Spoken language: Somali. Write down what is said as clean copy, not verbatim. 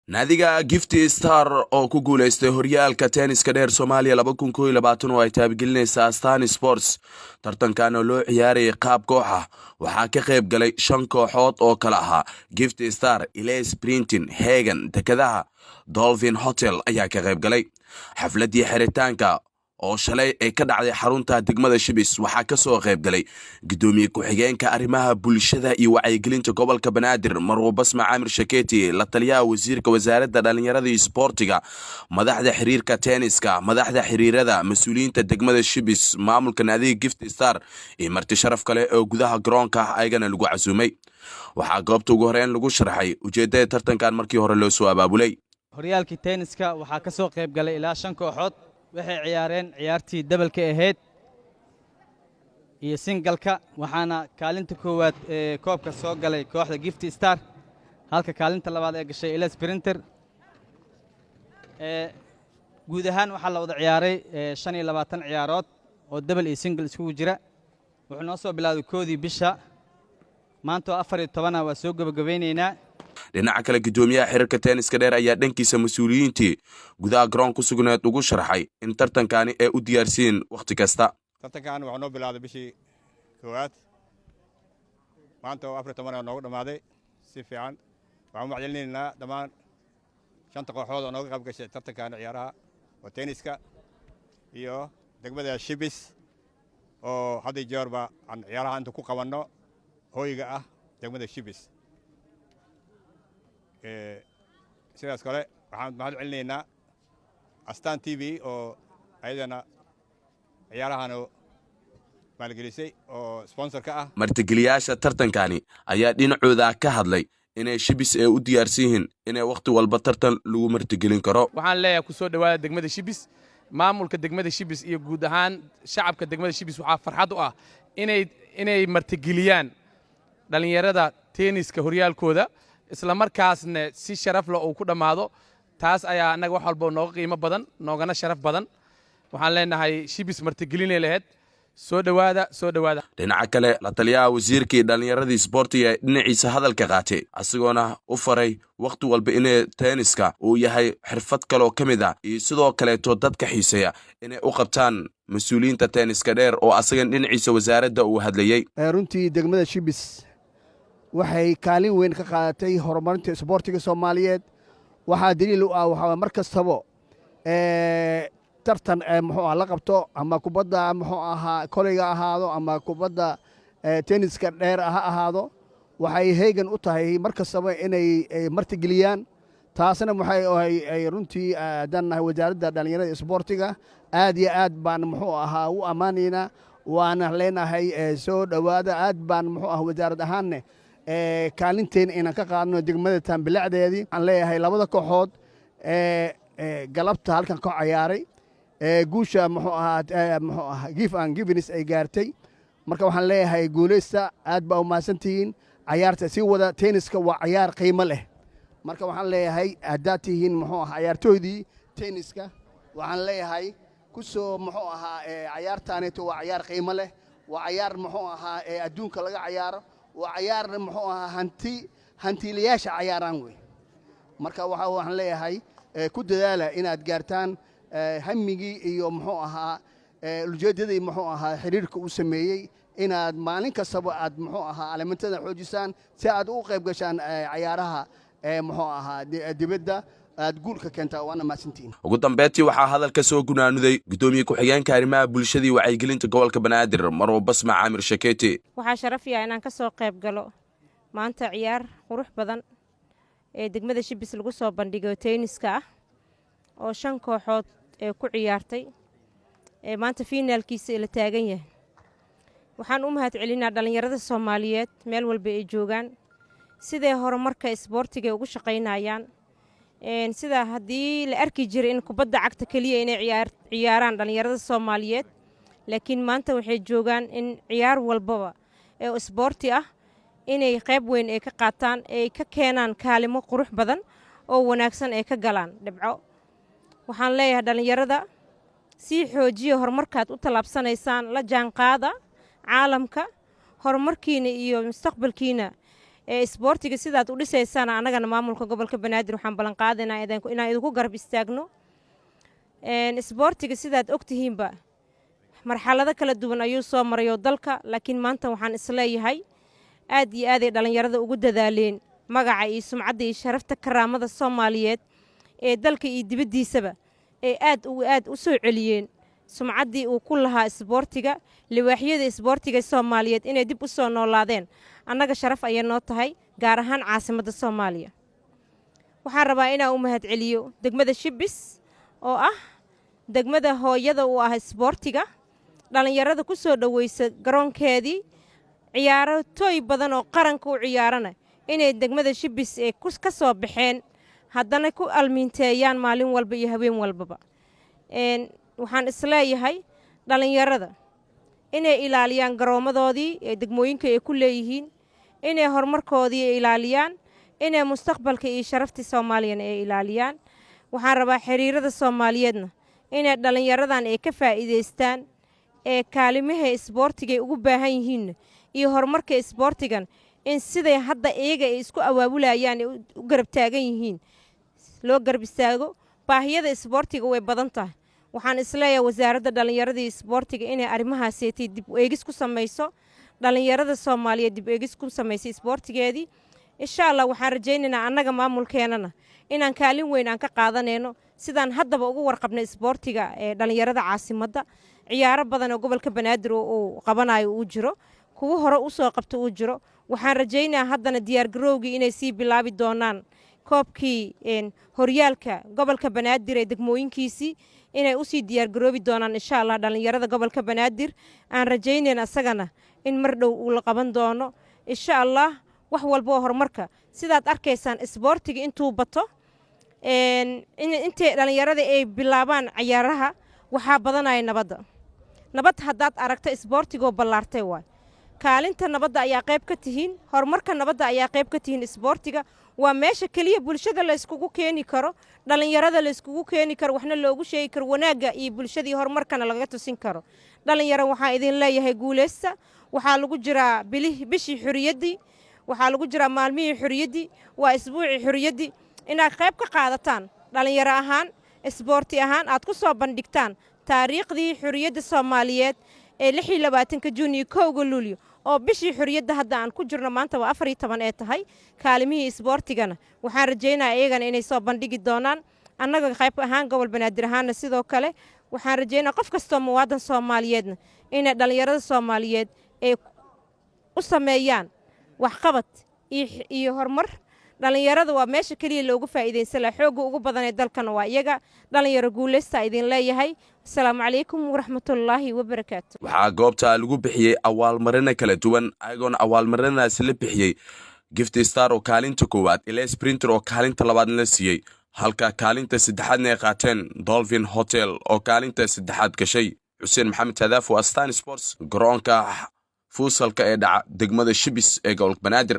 naadiga Gift Star oo ku guuleystay horyaalka tenniska dheer Soomaaliya 2021 oo ay taabagelinaysa Astaan Sports tartankan oo loo ciyaarayay qaab koox ah waxaa ka qayb galay 5 kooxood oo kala ahaa Gift Star, Ilays Printing, Hagen, Dekadaha, Dolphin Hotel ayaa ka qayb galay xafladii xiritaanka oo shalay ay ka dhacday xarunta degmada Shibis waxaa ka soo qayb galay gudoomiye ku-xigeenka arrimaha bulshada iyo wacyigelinta gobolka Banaadir Marwo Basma Amir Shaketi, la taliyaha wasiirka wasaaradda dhalinyarada iyo isboortiga, madaxda xiriirka tenniska, madaxda xiriirada, mas'uuliyiinta degmada Shibis, maamulka naadiga Gift Star iyo marti sharaf kale oo gudaha garoonka ayagana lagu casuumay. waxaa goobta ugu horeen lagu sharaxay ujeedada tartankan markii hore loo soo abaabulay. horyaalkii tenniska waxaa ka soo qayb galay ilaa 5 kooxood waxay ciyaareen ciyaartii dabalka ahayd iyo singalka waxaana kaalinta koowaad ee koobka soo galay kooxda Gift Star halka kaalinta labaad ay gashay Ilays Printer guud ahaan waxaa la wada ciyaaray 25 ciyaarood oo dabal iyo single isku jira wuxuu noo soo bilaabay koodii bisha maanta 14 waa soo gabagabaynaynaa. dhinaca kale gudoomiyaha xiriirka tenniska dheer ayaa dhankiisa mas'uuliyiintii gudaha garoon ku sugnayd ugu sharaxay in tartankani ay u diyaarsiin waqti kasta. tartankan wuxuu noo bilaabay bishii koowaad maanta 14 noogu dhamaaday si fiican waxaan u macalinaynaa dhammaan 5 kooxood oo nooga qayb gashay tartankan ciyaaraha oo tenniska iyo degmada Shibis oo hadda jeerba aan ciyaaraha inta ku qabanno hooyiga ah degmada Shibis. sidaas kale waxaan mahad celinaynaa Astaan TV oo ayadana ciyaarahan maalgelisay oo sponsor ka ah. martigeliyaasha tartankani ayaa dhinacooda ka hadlay inay Shibis ay u diyaarsan yihiin inay waqti walba tartan lagu martigelin karo. waxaan leeyahay ku soo dhawaada degmada Shibis, maamulka degmada Shibis iyo guud ahaan shacabka degmada Shibis waxaa farxad u ah inay martigeliyaan dhalinyarada tenniska horyaalkooda isla markaasna si sharaf leh uu ku dhamaado. taas ayaa anaga wax walba nooga qiimo badan noogana sharaf badan. waxaan leenahay Shibis martigelinay lahayd soo dhawaada. dhinaca kale la taliyaha wasiirkii dhalinyarada isboortiga dhinaciisa hadalka qaatay asigoona u faray waqti walba inay tenniska uu yahay xirfad kale oo kamid ah iyo sidoo kale dadka xiiseeya inay u qabtaan mas'uuliyiinta tenniska dheer oo asagan dhinaciisa wasaaradda uu hadlayay. runtii degmada Shibis waxay kaalin weyn ka qaadatay horumarinta isboortiga Soomaaliyeed. waxaa daliil u ah waxa mar kastaba tartan la qabto ama kubadda koleyga ahaado ama kubadda tenniska dheer ha ahaado waxay heegan u tahay mar kastaba inay martigeliyaan. taasna waxay runtii haddaan nahay wasaaradda dhalinyarada isboortiga aad iyo aad baan u ammaanaynaa waana leenahay soo dhowaada. aad baan wasaarad ahaanne kaalinteena inaan ka qaadno degmada taanbilacdeedii. waxaan leeyahay labada kooxood galabta halkan ka ciyaaray guusha give and givens ay gaartay. marka waxaan leeyahay guuleysta aad baa u mahadsantihiin. cayaarta sii wada tenniska waa cayaar qiimo leh. marka waxaan leeyahay haddaad tihiin cayaartooydii tenniska waxaan leeyahay ku soo cayaartaaneeto waa cayaar qiimo leh. waa cayaar adduunka laga cayaaro. waa cayaar hantiilayaasha cayaaraan wey. marka waxaan leeyahay ku dadaala inaad gaartaan hamigii iyo ujeedadii xiriirka uu sameeyey inaad maalin kastaba aad alimantada xoojisaan si aad u qayb gashaan cayaaraha dibadda aad guulka keentaa. waana mahadsantihiin. ugu dambeyntii waxaa hadalka soo gunaanuday gudoomiye ku-xigeenka arrimaha bulshada iyo wacyigelinta gobolka Banaadir Marwo Basma Amir Shaketi. waxaa sharaf yahay inaan ka soo qayb galo maanta ciyaar qurux badan ee degmada Shibis lagu soo bandhigo tenniska ah oo 5 kooxood ee ku ciyaartay maanta finaalkiisa la taagan yahay. waxaan u mahad celinaa dhalinyarada Soomaaliyeed meel walba ay joogaan sidee horumarka isboortiga ugu shaqaynayaan. sida haddii la arki jiray in kubadda cagta kaliya inay ciyaaraan dhalinyarada Soomaaliyeed laakiin maanta waxay joogaan in ciyaar walbaba ee isboorti ah inay qayb weyn ay ka qaataan ay ka keenaan kaalimo qurux badan oo wanaagsan ay ka galaan dhibco. waxaan leeyahay dhalinyarada si xoojiyo horumarkaad u talaabsanaysaan la jaanqaada caalamka horumarkiina iyo mustaqbalkiina isboortiga sidaad u dhisaysaan annagana maamulka gobolka banaadir waxaan ballan qaadaynaa inaan idinku garab istaagno isboortiga sidaad ogtihiinba marxalado kala duwan ayuu soo marayoo dalka laakiin maanta waxaan isleeyahay aad iyo aaday dhallinyarada ugu dadaaleen magaca iyo sumcadda iyo sharafta karaamada soomaaliyeed ee dalka iyo dibaddiisaba ee aad u soo celiyeen sumcaddii uu ku lahaa isboortiga liwaaxyada isboortiga soomaaliyeed inay dib u soo noolaadeen annaga sharaf ayay noo tahay gaar ahaan caasimadda soomaaliya waxaan rabaa inaan u mahadceliyo degmada shibis oo ah degmada hooyada u ah isboortiga dhallinyarada ku soo dhoweysa garoonkeedii ciyaartooy badan oo qaranka u ciyaarana inay degmada shibis ee ka soo baxeen haddana ku almiinteeyaan maalin walba iyo habeen walbaba waxaan isleeyahay dhallinyarada inay ilaaliyaan garoommadoodii ee degmooyinka ay ku leeyihiin inay horumarkoodii ilaaliyaan inay mustaqbalka iyo sharaftii soomaaliyana ay ilaaliyaan waxaan rabaa xiriirada soomaaliyeedna inay dhallinyaradan ay ka faa'iidaystaan ee kaalimaha isboortiga ay ugu baahan yihiinna iyo horumarka isboortigan in siday hadda iyaga ay isku awaabulayaan ay u garab taagan yihiin loo garab istaago baahiyada isboortiga way badan tahay waxaan isleeyahay wasaaradda dhallinyarada iyo isboortiga inay arrimahaasiytay dib u eegis ku samayso dhallinyarada soomaaliyeed dib eegis ku samaysay isboortigeedii insha allah waxaan rajaynaynaa annaga maamulkeenana inaan kaalin weyn aan ka qaadanayno sidaan haddaba ugu warqabnay isboortiga ee dhallinyarada caasimadda ciyaaro badan oo gobolka banaadir uu qabanayo uu jiro kuwa hore u soo qabta uu jiro waxaan rajaynayaa haddana diyaargarowgii inay sii bilaabi doonaan koobkii horyaalka gobolka banaadir ee degmooyinkiisii inay usii diyaargaroobi doonaan insha allah dhallinyarada gobolka banaadir aan rajaynayn asagana in mar dhow uu la qaban doono insha allah wax walba oo horumarka sidaad arkaysaan isboortiga intuu bato intay dhallinyarada ay bilaabaan ciyaaraha waxaa badanaya nabad haddaad aragta isboortigoo ballaartay waay kaalinta nabadda ayaa qayb ka tihiin horumarka nabadda ayaa qayb ka tihiin isboortiga waa meesha keliya bulshada la yskugu keeni karo dhallinyarada la yskugu keeni karo waxna loogu sheegi karo wanaagga iyo bulshadii horumarkana laga tusin karo dhallinyaro waxaan idin leeyahay guulaysta waxaa lagu jiraa bishii xuriyaddii waxaa lagu jiraa maalmihii xuriyaddii waa isbuucii xuriyaddii inaad qayb ka qaadataan dhallinyaro ahaan isboorti ahaan aad ku soo bandhigtaan taariikhdii xuriyadda soomaaliyeed ee 26 juun iyo 1 luulyo oo bishii xuriyadda hadda aan ku jirno maanta waa 14 ee tahay kaalimihii isboortigana waxaan rajaynayaa iyagana inay soo bandhigi doonaan annaga qayb ahaan gobol banaadir ahaanna sidoo kale waxaan rajaynayaa qof kastoo muwaadan soomaaliyeedna inay dhallinyarada soomaaliyeed ay u sameeyaan waxqabad iyo horumar dhallinyarada waa meesha keliya loogu faa'iidaysan lahaa xoogga ugu badan ee dalkana waa iyaga dhallinyaro guulaysta idin leeyahay asalaamu calaykum waraxmatullaahi wabarakaatu waxaa goobta lagu bixiyey awaalmarino kala duwan ayagoona awaalmarinaasi la bixiyey gift star oo kaalinta koowaad ile sprinter oo kaalinta labaad la siiyey halka kaalinta saddexaadna ay qaateen dolphin hotel oo kaalinta saddexaad gashay xuseen maxamed hadaaf waa Stan Sports garoonka fuusalka ee dhaca degmada Shibis ee gobolka Banaadir